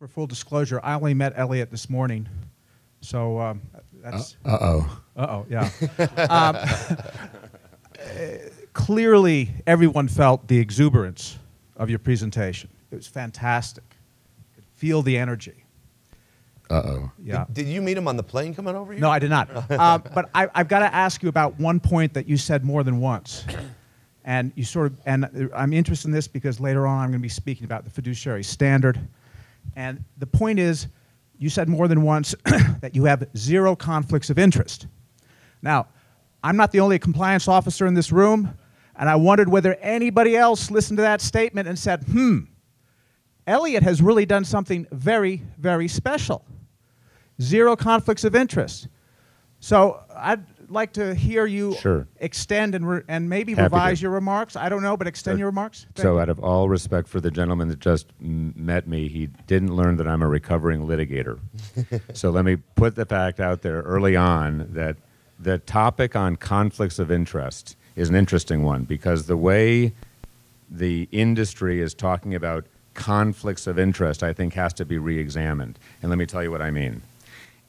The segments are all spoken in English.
For full disclosure, I only met Elliot this morning, so that's... yeah. Clearly, everyone felt the exuberance of your presentation. It was fantastic. You could feel the energy. Yeah. Did you meet him on the plane coming over here? No, I did not. But I've got to ask you about one point that you said more than once. And you and I'm interested in this because later on I'm going to be speaking about the fiduciary standard. And the point is, you said more than once that you have 0 conflicts of interest. Now, I'm not the only compliance officer in this room, and I wondered whether anybody else listened to that statement and said, Elliot has really done something very, very special. 0 conflicts of interest. So I'd like to hear you extend and maybe revise your remarks. I don't know, but extend your remarks. So out of all respect for the gentleman that just met me, he didn't learn that I'm a recovering litigator. So let me put the fact out there early on that the topic on conflicts of interest is an interesting one, because the way the industry is talking about conflicts of interest, I think, has to be re-examined. And let me tell you what I mean.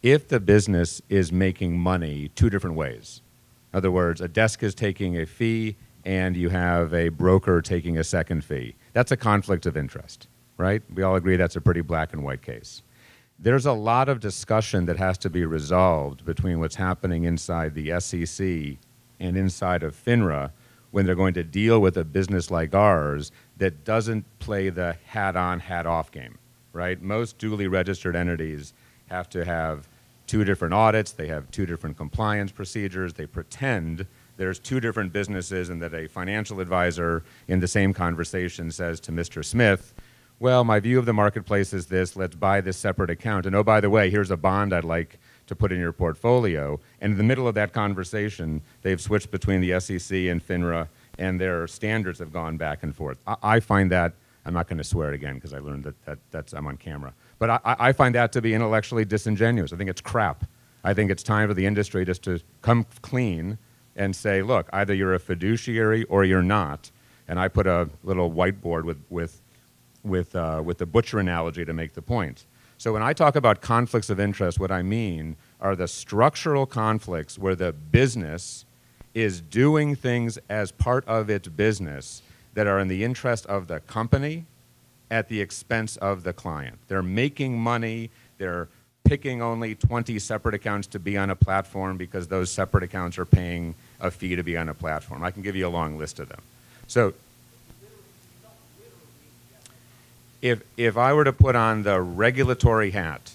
If the business is making money 2 different ways, in other words, a desk is taking a fee and you have a broker taking a second fee, that's a conflict of interest, right? We all agree that's a pretty black and white case. There's a lot of discussion that has to be resolved between what's happening inside the SEC and inside of FINRA when they're going to deal with a business like ours that doesn't play the hat-on, hat-off game, right? Most duly registered entities have to have 2 different audits, they have 2 different compliance procedures, they pretend there's 2 different businesses and that a financial advisor in the same conversation says to Mr. Smith, well, my view of the marketplace is this, let's buy this separate account, and oh, by the way, here's a bond I'd like to put in your portfolio. And in the middle of that conversation, they've switched between the SEC and FINRA, and their standards have gone back and forth. I find that, I'm not going to swear it again because I learned that's I'm on camera, but I find that to be intellectually disingenuous. I think it's crap. I think it's time for the industry just to come clean and say, look, either you're a fiduciary or you're not. And I put a little whiteboard with the butcher analogy to make the point. So when I talk about conflicts of interest, what I mean are the structural conflicts where the business is doing things as part of its business that are in the interest of the company at the expense of the client. They're making money, they're picking only 20 separate accounts to be on a platform because those separate accounts are paying a fee to be on a platform. I can give you a long list of them. So if I were to put on the regulatory hat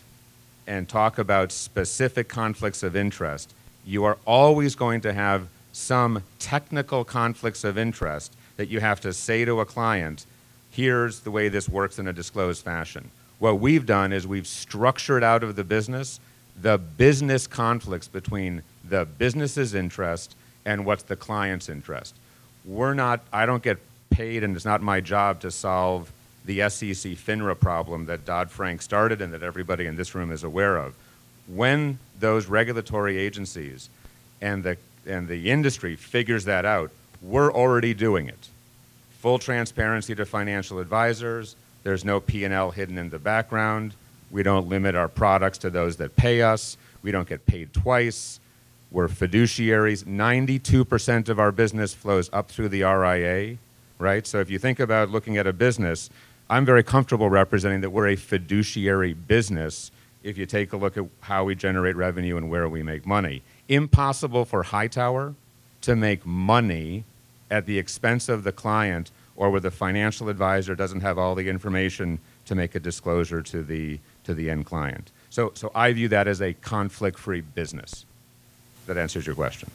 and talk about specific conflicts of interest, you are always going to have some technical conflicts of interest that you have to say to a client, here's the way this works in a disclosed fashion. What we've done is we've structured out of the business conflicts between the business's interest and what's the client's interest. I don't get paid, and it's not my job to solve the SEC FINRA problem that Dodd-Frank started and that everybody in this room is aware of. When those regulatory agencies and the industry figures that out, we're already doing it. Full transparency to financial advisors. There's no P&L hidden in the background. We don't limit our products to those that pay us. We don't get paid twice. We're fiduciaries. 92% of our business flows up through the RIA, right? So if you think about looking at a business, I'm very comfortable representing that we're a fiduciary business if you take a look at how we generate revenue and where we make money. Impossible for HighTower to make money at the expense of the client or where the financial advisor doesn't have all the information to make a disclosure to the end client. So I view that as a conflict-free business. That answers your question.